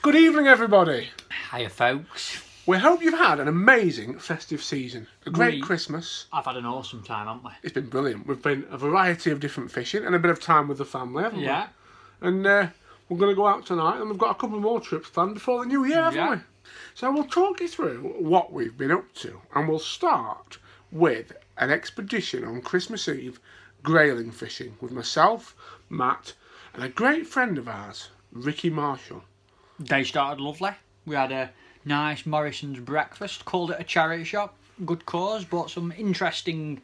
Good evening, everybody. Hiya, folks. We hope you've had an amazing festive season. A great Christmas. I've had an awesome time, haven't we? It's been brilliant. We've been a variety of different fishing and a bit of time with the family, haven't we? Yeah. And we're going to go out tonight, and we've got a couple more trips planned before the new year, haven't we? So we'll talk you through what we've been up to, and we'll start with an expedition on Christmas Eve, grayling fishing, with myself, Matt, and a great friend of ours, Ricky Marshall. Day started lovely. We had a nice Morrison's breakfast, called it a charity shop. Good cause, bought some interesting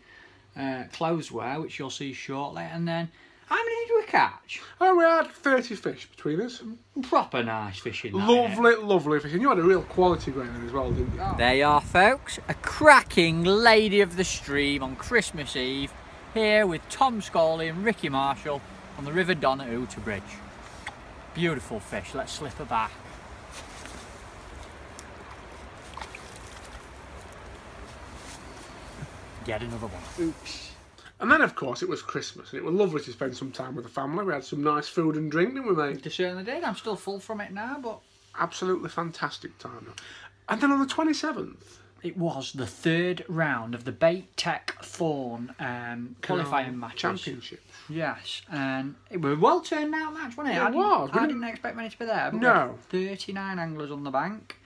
clothes wear, which you'll see shortly. And then, how many did we catch? Oh, we had 30 fish between us. Proper nice fishing. Lovely, lovely fishing. You had a real quality grayling as well, didn't you? Oh. There you are, folks. A cracking lady of the stream on Christmas Eve, here with Tom Scholey and Ricky Marshall on the River Don at Hooter Bridge. Beautiful fish. Let's slip her back. Get another one. Oops. And then, of course, it was Christmas, and it was lovely to spend some time with the family. We had some nice food and drink, didn't we, mate? They certainly did. I'm still full from it now, but... Absolutely fantastic time. And then on the 27th... It was the third round of the Bait Tech Fawn qualifying matches. Championship. Yes, and it was a well turned out match, wasn't it? Yeah, it was. I didn't expect many to be there. But no. 39 anglers on the bank.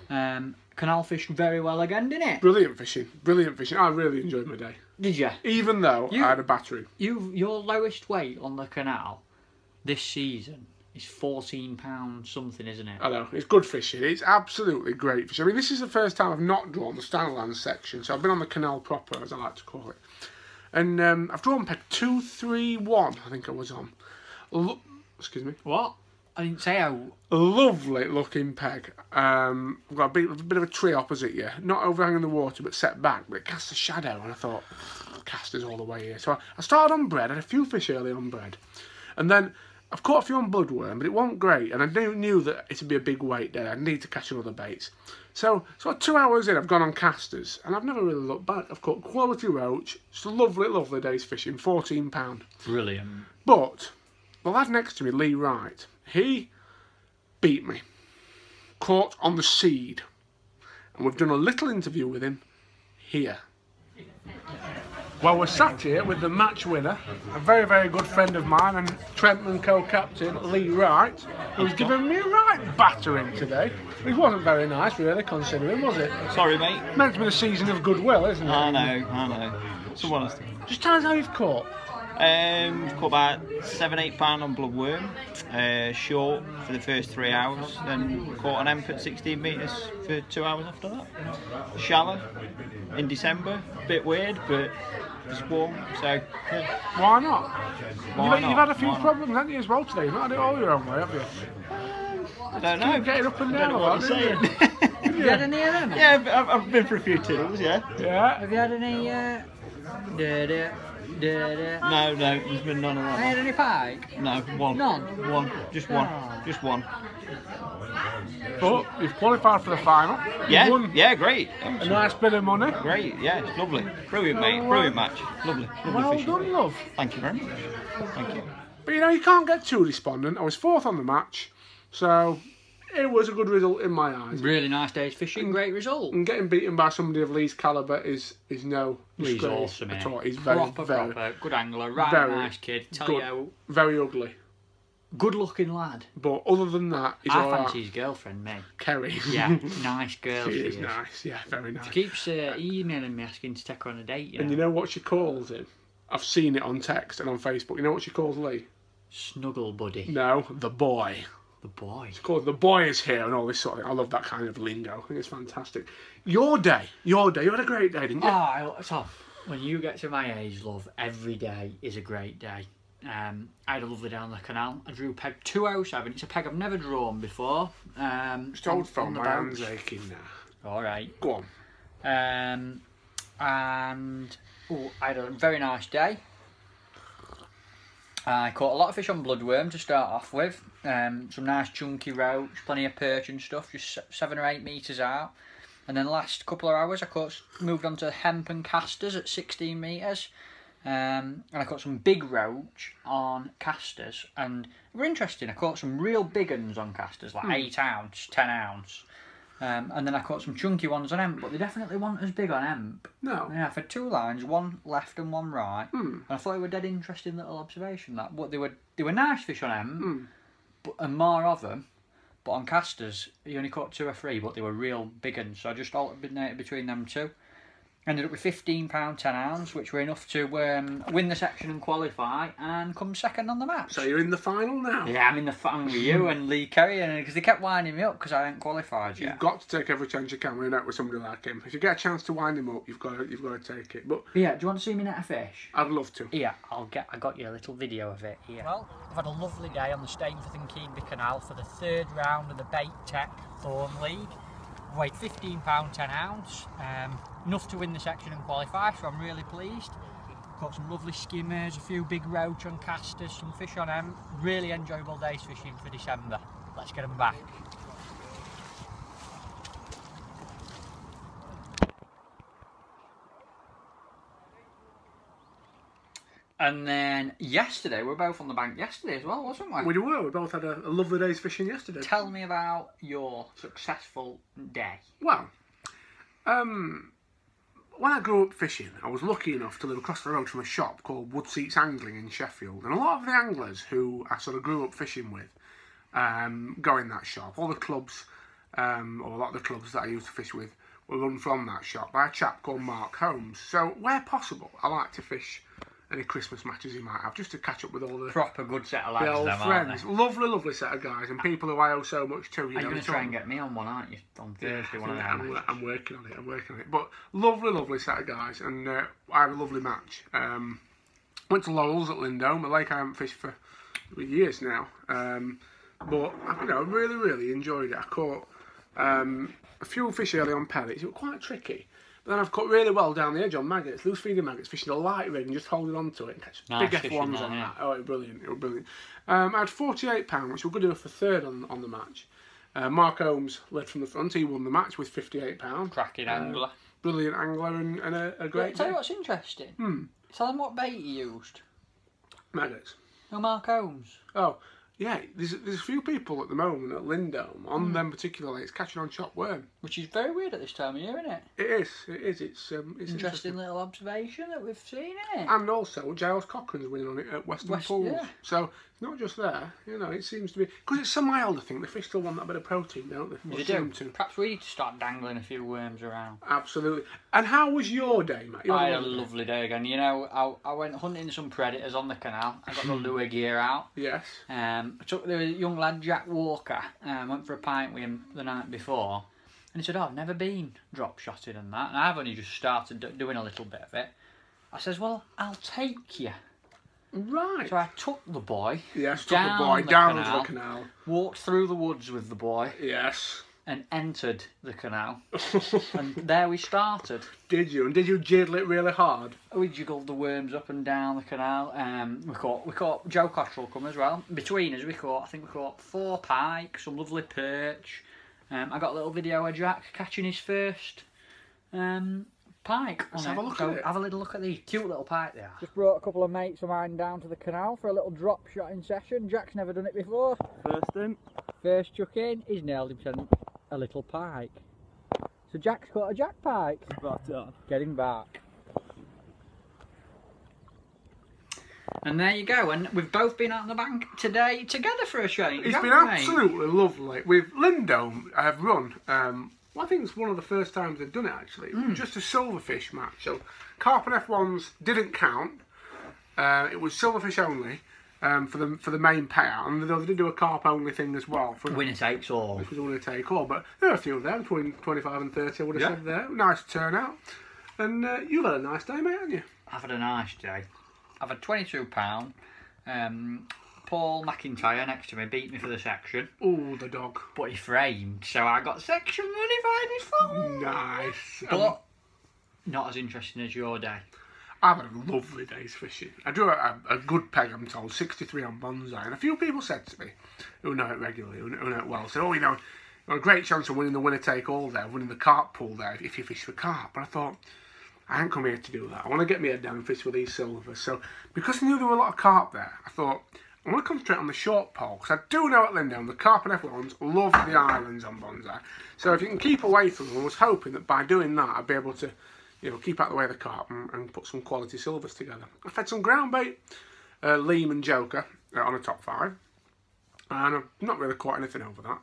Canal fished very well again, didn't it? Brilliant fishing. Brilliant fishing. I really enjoyed my day. Did you? Even though I had a battery. Your lowest weight on the canal this season is £14 something, isn't it? I know. It's good fishing. It's absolutely great fishing. I mean, this is the first time I've not drawn the Stanland section, so I've been on the canal proper, as I like to call it. And I've drawn peg 231, I think I was on. Excuse me. What? I didn't say how. Lovely looking peg. I've got a bit of a tree opposite you. Not overhanging the water, but set back. But it casts a shadow, and I thought, casters all the way here. So I started on bread. I had a few fish early on bread. And then I've caught a few on bloodworm, but it wasn't great. And I knew that it would be a big weight day. I'd need to catch another baits. So 2 hours in, I've gone on casters. And I've never really looked back. I've caught quality roach. Just a lovely, lovely day's fishing. £14. Brilliant. But the lad next to me, Lee Wright, he beat me. Caught on the seed. And we've done a little interview with him here. Well, we're sat here with the match winner, a very, very good friend of mine and Trenton co-captain, Lee Wright, who's given me a right battering today. It wasn't very nice, really, considering, was it? Sorry, mate. Meant to be the season of goodwill, isn't it? I know. So honest. Just tell us how you've caught. Caught about £7-8 on bloodworm, short for the first 3 hours, then caught an emp at 16 metres for 2 hours after that. Shallow in December, bit weird, but it's warm, so yeah. Why not? You've had a few Why problems, haven't you, as well today? You've not had it all your own way, have you? I don't know. Keep getting up and down. I don't know what you're saying. Have you had any of them? Yeah, I've been for a few tiddles, yeah. Yeah. Have you had any... No, there's been none of that. Have you had any pike? No, one. None? One. Just one. Oh. Just one. But you've qualified for the final. Yeah, You've won yeah, great. a nice bit of money. Great, yeah, it's lovely. Brilliant, mate. Brilliant match. Lovely Well fishing. done, love. Thank you very much. Thank you. But you can't get too despondent. I was fourth on the match, so it was a good result in my eyes. Really nice day's fishing, great result. And getting beaten by somebody of Lee's calibre is no Lee's disgrace awesome, at eh? all. He's very, Proper, good angler, right very nice kid. Tell good, you, very ugly. good looking lad. But other than that, he's I all fancy right. his girlfriend, me. Kerry. Yeah, nice girl she she is nice, yeah, very nice. She keeps emailing me asking to take her on a date, And you know what she calls him? I've seen it on text and on Facebook. You know what she calls Lee? Snuggle buddy. No, the boy. The boy. It's called The Boy Is Here and all this sort of thing. I love that kind of lingo. I think it's fantastic. Your day. You had a great day, didn't you? Oh, Tom, when you get to my age, love, every day is a great day. I had a lovely day on the canal. I drew peg 207. It's a peg I've never drawn before. Just hold phone, my hand's aching now. All right. Go on. And I had a very nice day. I caught a lot of fish on bloodworm to start off with. Some nice chunky roach, plenty of perch and stuff, just 7 or 8 metres out. And then the last couple of hours I moved on to hemp and casters at 16 metres. And I caught some big roach on casters, and they were interesting. I caught some real big uns on casters, like 8 ounce, 10 ounce. And then I caught some chunky ones on emp, but they definitely weren't as big on emp. No. Yeah, for 2 lines, one left and one right. And I thought it were a dead interesting little observation. That, but they were nice fish on emp, and more of them. But on casters, you only caught 2 or 3, but they were real big uns. So I just alternated between them two. Ended up with £15 10 ounce, which were enough to win the section and qualify and come second on the match. So you're in the final now? Yeah, I'm in the final with you and Lee Kerry, because they kept winding me up because I hadn't qualified yet. You've got to take every chance you can when you're out with somebody like him. If you get a chance to wind him up, you've got to take it. But yeah, do you want to see me net a fish? I'd love to. Yeah, I got you a little video of it here. Well, I've had a lovely day on the Stainforth and Keenby Canal for the 3rd round of the Bait Tech Thorn League. Weighed £15 10 ounce, enough to win the section and qualify, so I'm really pleased. Caught some lovely skimmers, a few big roach on casters, some fish on emp. Really enjoyable days fishing for December. Let's get them back. And then yesterday, we were both on the bank yesterday as well, wasn't we? We were. We both had a lovely day's fishing yesterday. Tell me about your successful day. Well, when I grew up fishing, I was lucky enough to live across the road from a shop called Woodseats Angling in Sheffield. And a lot of the anglers who I sort of grew up fishing with go in that shop. All the clubs, or a lot of the clubs that I used to fish with, were run from that shop by a chap called Mark Holmes. So, where possible, I like to fish any Christmas matches he might have, just to catch up with all the proper good set of lads, old them, friends. Lovely, lovely set of guys, and people who I owe so much to. You're going to try and get me on one, aren't you? On Thursday, one of them. I'm working on it. But lovely, lovely set of guys, and I had a lovely match. Went to Laurel's at Lindholme, a lake I haven't fished for years now. But really, really enjoyed it. I caught a few fish early on pellets. It was quite tricky. But then I've caught really well down the edge on maggots, loose feeding maggots, fishing a light rig and just holding on to it and catch big F1s on that. Oh, it was brilliant, I had £48, which was good enough for 3rd on the match. Mark Holmes led from the front, he won the match with £58. Cracking angler. Brilliant angler and a great tell you what's interesting. Tell them what bait you used. Maggots. No, Mark Holmes. Oh, yeah, there's a few people at the moment at Lindholme on them particular lakes catching on chopped worm, which is very weird at this time of year, isn't it? It is. It's interesting little observation that we've seen, isn't it? And also, Giles Cochrane's winning on it at Western Pools. Yeah. So it's not just there. It seems to be because it's so mild. I think the fish still want that bit of protein, don't they? They do. Perhaps we need to start dangling a few worms around. Absolutely. And how was your day, Matt? I had a lovely day again. I went hunting some predators on the canal. I got the lure gear out. Yes. I took the young lad Jack Walker. Went for a pint with him the night before, and he said, "Oh, I've never been drop shotted and that, and I've only just started doing a little bit of it." I says, "Well, I'll take you." Right. So I took the boy. Yes, down the canal. Walked through the woods with the boy. Yes. And entered the canal. And there we started. Did you? And did you jiddle it really hard? We jiggled the worms up and down the canal. We caught Joe Cottrell come as well. Between us, we caught 4 pike, some lovely perch. I got a little video of Jack catching his first pike. Let's have a look at it. Have a little look at these cute little pike they are. Just brought a couple of mates of mine down to the canal for a little drop shotting session. Jack's never done it before. First chuck in, he's nailed himself a little pike. So Jack's caught a jack pike. Spot on. Get him back. And there you go, and we've both been out on the bank today together for a shake. It's been absolutely lovely. With Lindholme, I've run, I think it's one of the first times they've done it actually. Just a silverfish match. So carp and F1s didn't count. It was silverfish only for the main payout, and they did do a carp only thing as well. Winner takes all. Which was winner take all, but there are a few of them, between 25 and 30 I would have said there. Nice turnout. And you've had a nice day, mate, haven't you? I've had a nice day. I've had £22. Paul McIntyre next to me beat me for the section. Oh, the dog. But he framed, so I got section money by default. Nice. But not as interesting as your day. I've had a lovely day's fishing. I drew a good peg, I'm told, 63 on bonsai. And a few people said to me, who know it regularly, who know it well, said, "Oh, you have a great chance of winning the winner-take-all there, winning the carp pool there, if you fish for carp." But I thought, I ain't come here to do that. I want to get my head down and fish with these silvers. So, because I knew there were a lot of carp there, I thought, I want to concentrate on the short pole, because I do know at Lindholme, the carp and F1s love the islands on bonsai. So if you can keep away from them, I was hoping that by doing that, I'd be able to, you know, keep out the way of the carp and put some quality silvers together. I fed some ground bait, Leam and Joker on a top 5, and I've not really caught anything over that.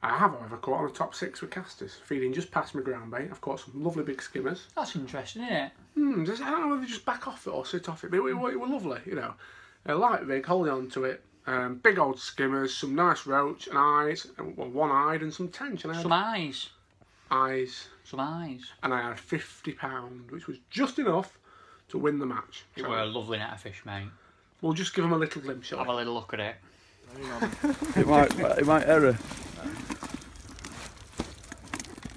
I have, however, caught on a top 6 with casters, feeding just past my ground bait. I've caught some lovely big skimmers. That's interesting, isn't it? I don't know whether they just back off it or sit off it, but it were lovely, you know. Light rig, holding on to it, big old skimmers, some nice roach and eyes, well, one-eyed and some tench. And some eyes. Eyes. Some eyes. And I had £50, which was just enough to win the match. It were a lovely net of fish, mate. We'll just give them a little glimpse, shall we? Have a little look at it. it might error.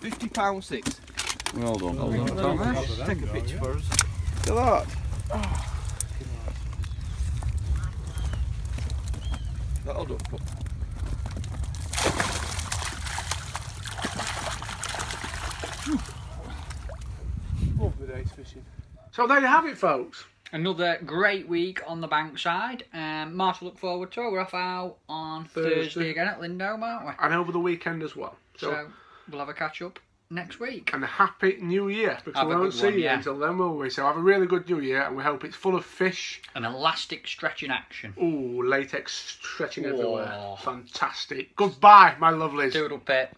£50 6. Well done. Take a picture for us. Look at that. That'll do. Lovely days fishing. So there you have it, folks. Another great week on the Bankside. Much to look forward to. We're off out on Thursday again at Lindholme, aren't we? And over the weekend as well. So we'll have a catch up next week. And a happy new year, because we won't see you until then, will we? So have a really good new year, and we hope it's full of fish. And elastic stretching action. Ooh, latex stretching everywhere. Fantastic. Goodbye, my lovelies. Doodle pit.